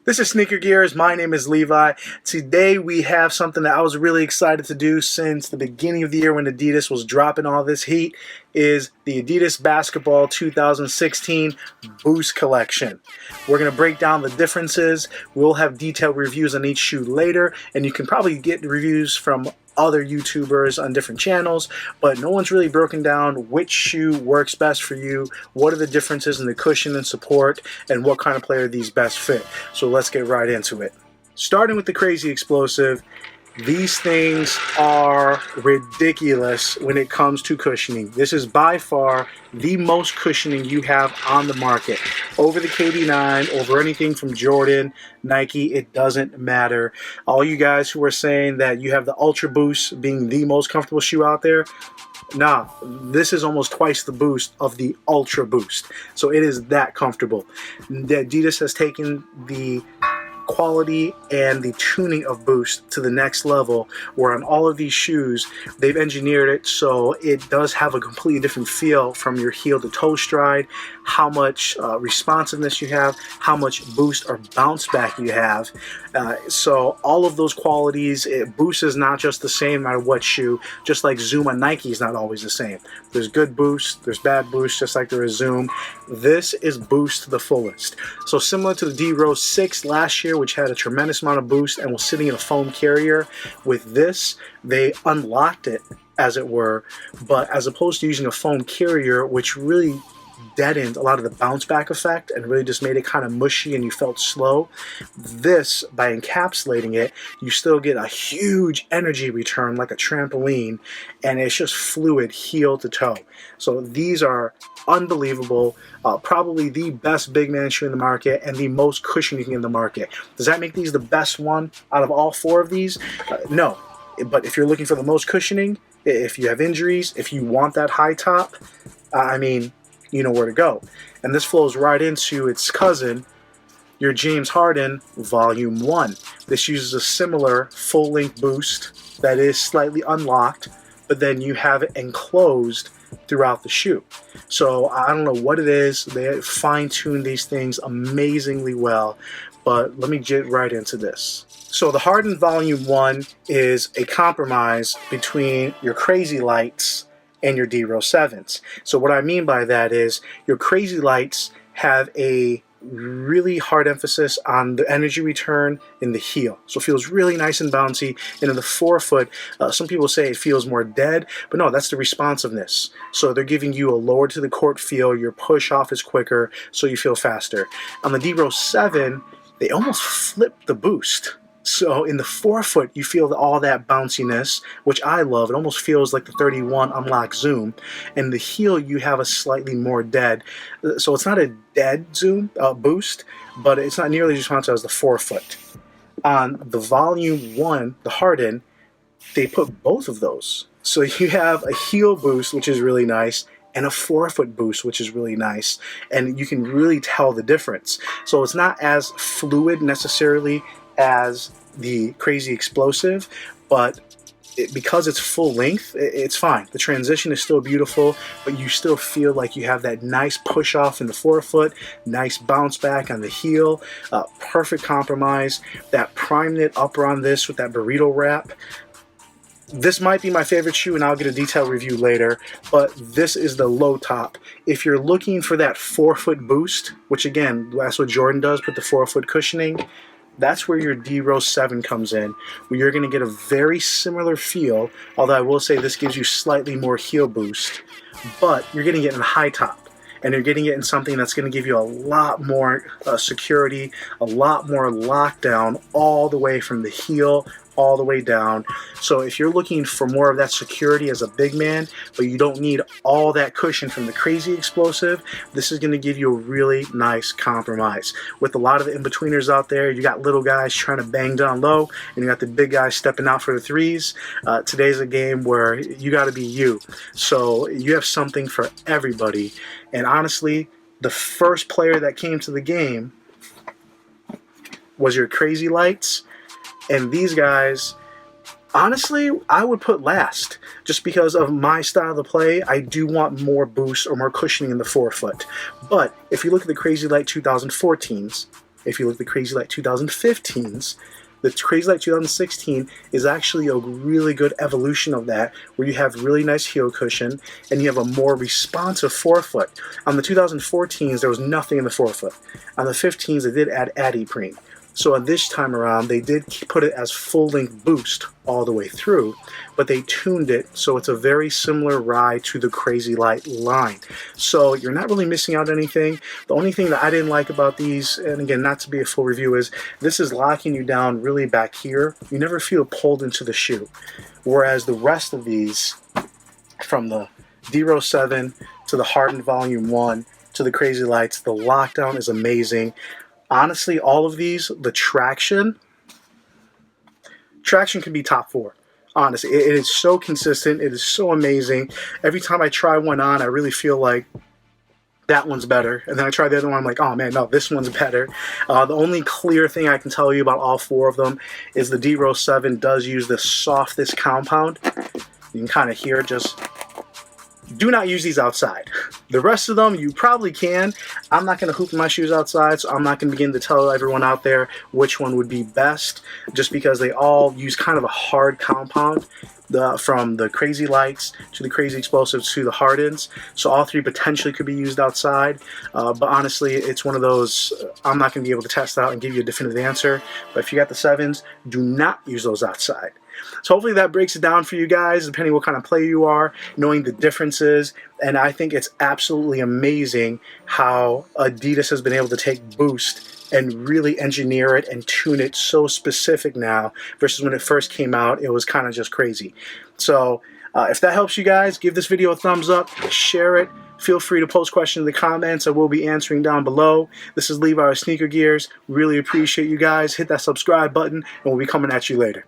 This is Sneaker Gears. My name is Levi. Today we have something that I was really excited to do since the beginning of the year when Adidas was dropping all this heat, is the Adidas Basketball 2016 Boost Collection. We're going to break down the differences. We'll have detailed reviews on each shoe later, and you can probably get reviews from other YouTubers on different channels, but no one's really broken down which shoe works best for you, what are the differences in the cushion and support, and what kind of player these best fit. So let's get right into it. Starting with the Crazy Explosive, these things are ridiculous when it comes to cushioning. This is by far the most cushioning you have on the market. Over the KD9, over anything from Jordan, Nike, it doesn't matter. All you guys who are saying that you have the Ultra Boost being the most comfortable shoe out there, nah, this is almost twice the boost of the Ultra Boost. So it is that comfortable. The Adidas has taken the quality and the tuning of Boost to the next level, where on all of these shoes they've engineered it so it does have a completely different feel from your heel to toe stride, how much responsiveness you have, how much boost or bounce back you have. So all of those qualities, Boost is not just the same no matter what shoe, just like Zoom on Nike is not always the same. There's good Boost, there's bad Boost, just like there is Zoom. This is Boost to the fullest. So similar to the Rose7 last year, which had a tremendous amount of boost and was sitting in a foam carrier, with this, they unlocked it, as it were, but as opposed to using a foam carrier, which really deadened a lot of the bounce back effect and really just made it kind of mushy and you felt slow. This, by encapsulating it, you still get a huge energy return like a trampoline, and it's just fluid heel to toe. So these are unbelievable, probably the best big man shoe in the market and the most cushioning in the market. Does that make these the best one out of all four of these? No, but if you're looking for the most cushioning, if you have injuries, if you want that high top, I mean, you know where to go. And this flows right into its cousin, your James Harden Volume 1. This uses a similar full-length boost that is slightly unlocked, but then you have it enclosed throughout the shoe. So I don't know what it is. They fine-tune these things amazingly well, but let me get right into this. So the Harden Volume 1 is a compromise between your Crazylights and your Rose7s. So what I mean by that is your Crazylights have a really hard emphasis on the energy return in the heel. So it feels really nice and bouncy. And in the forefoot, some people say it feels more dead, but no, that's the responsiveness. So they're giving you a lower to the court feel. Your push off is quicker, so you feel faster. On the Rose7, they almost flip the boost. So in the forefoot, you feel all that bounciness, which I love. It almost feels like the 31 Unlock Zoom. And the heel, you have a slightly more dead. So it's not a dead Zoom boost, but it's not nearly as responsive as the forefoot. On the Volume 1, the Harden, they put both of those. So you have a heel boost, which is really nice, and a forefoot boost, which is really nice, and you can really tell the difference. So it's not as fluid necessarily as the Crazy Explosive, but because it's full length, it's fine. The transition is still beautiful, but you still feel like you have that nice push off in the forefoot, nice bounce back on the heel, perfect compromise. That prime knit upper on this with that burrito wrap. This might be my favorite shoe, and I'll get a detailed review later, but this is the low top. If you're looking for that forefoot boost, which again, that's what Jordan does, put the forefoot cushioning, that's where your Rose7 comes in, where you're going to get a very similar feel, although I will say this gives you slightly more heel boost, but you're getting it in a high top, and you're getting it in something that's going to give you a lot more security, a lot more lockdown all the way from the heel all the way down. So if you're looking for more of that security as a big man, but you don't need all that cushion from the Crazy Explosive, this is going to give you a really nice compromise. With a lot of the in-betweeners out there, you got little guys trying to bang down low, and you got the big guys stepping out for the threes. Today's a game where you got to be you. So you have something for everybody. And honestly, the first player that came to the game was your Crazylights. And these guys, honestly, I would put last. Just because of my style of play, I do want more boost or more cushioning in the forefoot. But if you look at the Crazylight 2014s, If you look at the Crazylight 2015s, the Crazylight 2016 is actually a really good evolution of that, where you have really nice heel cushion and you have a more responsive forefoot. On the 2014s, there was nothing in the forefoot. On the 15s, they did add Adiprene. So on this time around, they did put it as full-length boost all the way through, but they tuned it so it's a very similar ride to the Crazylight line. So you're not really missing out on anything. The only thing that I didn't like about these, and again, not to be a full review, is this is locking you down really back here. You never feel pulled into the shoe. Whereas the rest of these, from the Rose7 to the Harden Volume 1 to the Crazylights, the lockdown is amazing. Honestly, all of these, the traction can be top 4. Honestly, it is so consistent. It is so amazing. Every time I try one on, I really feel like that one's better. And then I try the other one, I'm like, oh man, no, this one's better. The only clear thing I can tell you about all 4 of them is the Rose7 does use the softest compound. You can kind of hear it. Just do not use these outside. The rest of them, you probably can. I'm not going to hoop in my shoes outside, so I'm not going to begin to tell everyone out there which one would be best, just because they all use kind of a hard compound, from the Crazylights to the Crazy Explosives to the Hardens. So all 3 potentially could be used outside, but honestly, it's one of those, I'm not going to be able to test out and give you a definitive answer. But if you got the 7s, do not use those outside. So hopefully that breaks it down for you guys, depending what kind of player you are, knowing the differences. And I think it's absolutely amazing how Adidas has been able to take Boost and really engineer it and tune it so specific now, versus when it first came out, it was kind of just crazy. So if that helps you guys, give this video a thumbs up, share it. Feel free to post questions in the comments. I will be answering down below. This is Levi with Sneaker Gears. Really appreciate you guys. Hit that subscribe button, and we'll be coming at you later.